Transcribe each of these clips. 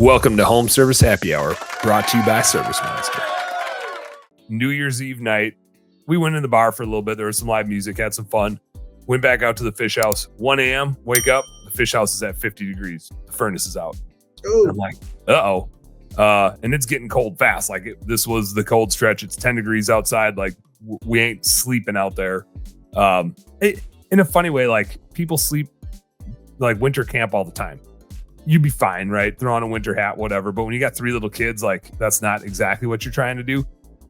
Welcome to Home Service Happy Hour, brought to you by Service Monster. New Year's Eve night, we went in the bar for a little bit. There was some live music, had some fun. Went back out to the fish house. 1 a.m., wake up, the fish house is at 50 degrees. The furnace is out. Ooh. I'm like, uh-oh. And it's getting cold fast. Like, this was the cold stretch. It's 10 degrees outside. Like, we ain't sleeping out there. In a funny way, like, people sleep like winter camp all the time. You'd be fine, right? Throw on a winter hat, whatever. But when you got 3 little kids, like, that's not exactly what you're trying to do.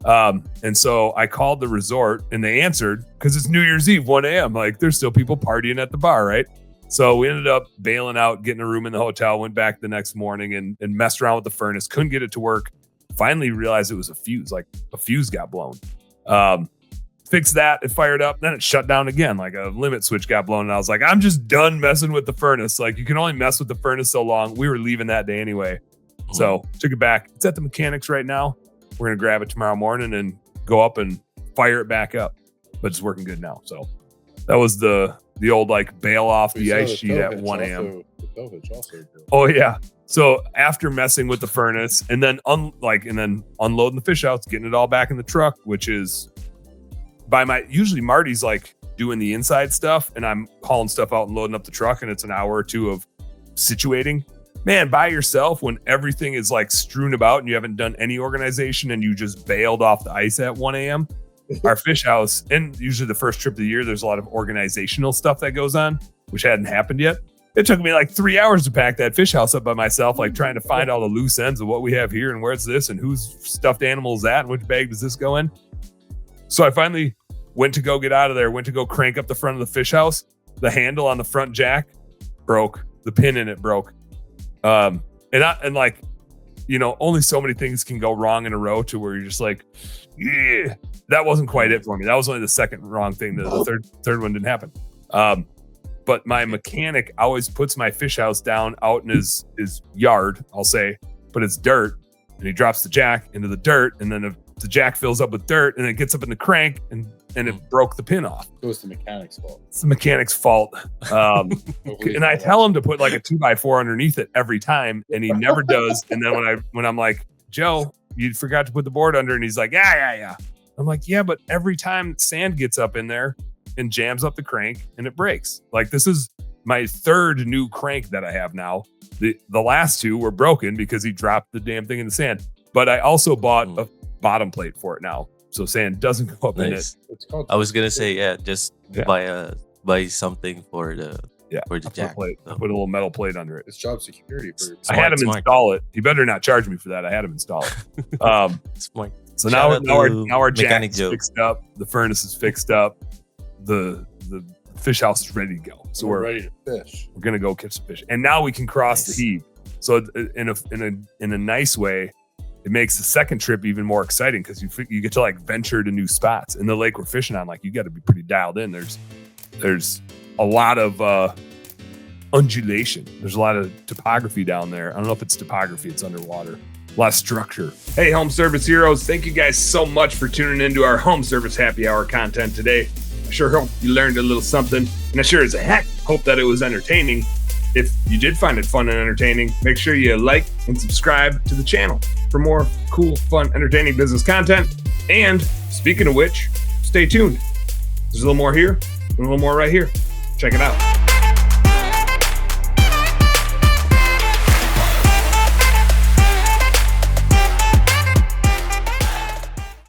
And so I called the resort and they answered because it's New Year's Eve, 1 a.m. Like, there's still people partying at the bar, right? So we ended up bailing out, getting a room in the hotel, went back the next morning and messed around with the furnace. Couldn't get it to work. Finally realized it was a fuse, like a fuse got blown. Fixed that, it fired up, then it shut down again, like a limit switch got blown. And I was like, I'm just done messing with the furnace. Like, you can only mess with the furnace so long. We were leaving that day anyway. So took it back. It's at the mechanics right now. We're going to grab it tomorrow morning and go up and fire it back up. But it's working good now. So that was the old, like, bail off the ice sheet at 1 a.m. Oh, yeah. So after messing with the furnace and then unloading the fish house, getting it all back in the truck, which is usually Marty's like doing the inside stuff and I'm hauling stuff out and loading up the truck, and it's an hour or two of situating. Man, by yourself, when everything is like strewn about and you haven't done any organization and you just bailed off the ice at 1 a.m. Our fish house, and usually the first trip of the year, there's a lot of organizational stuff that goes on, which hadn't happened yet. It took me like 3 hours to pack that fish house up by myself, like trying to find all the loose ends of what we have here and where's this and whose stuffed animal is that and which bag does this go in. So I finally went to go get out of there, went to go crank up the front of the fish house. The handle on the front jack broke. The pin in it broke. And like, you know, only so many things can go wrong in a row to where you're just like, yeah, that wasn't quite it for me. That was only the second wrong thing. The third one didn't happen. But my mechanic always puts my fish house down out in his yard, I'll say, but it's dirt, and he drops the jack into the dirt, and then the jack fills up with dirt, and it gets up in the crank, and it broke the pin off. It was the mechanic's fault. It's the mechanic's fault. And I tell him to put like a 2x4 underneath it every time, and he never does. And then when I'm like, Joe, you forgot to put the board under, and he's like, yeah. I'm like, yeah, but every time sand gets up in there and jams up the crank and it breaks. Like, this is my 3rd new crank that I have now. The last 2 were broken because he dropped the damn thing in the sand. But I also bought a bottom plate for it now, so sand doesn't go up in it. I was gonna say, just buy something for the jack. Plate. I put a little metal plate under it. It's job security. I had him install it. He better not charge me for that. I had him install it. Smart. So now our jack is fixed up. The furnace is fixed up. The fish house is ready to go. So we're ready to fish. We're gonna go catch some fish, and now we can cross the heave. So in a nice way, it makes the second trip even more exciting because you get to like venture to new spots. In the lake we're fishing on, like, you got to be pretty dialed in. There's a lot of undulation. There's a lot of topography down there. I don't know if it's topography, it's underwater. A lot of structure. Hey, Home Service Heroes, thank you guys so much for tuning into our Home Service Happy Hour content today. I sure hope you learned a little something, and I sure as heck hope that it was entertaining. If you did find it fun and entertaining, make sure you like and subscribe to the channel for more cool, fun, entertaining business content. And speaking of which, stay tuned. There's a little more here and a little more right here. Check it out.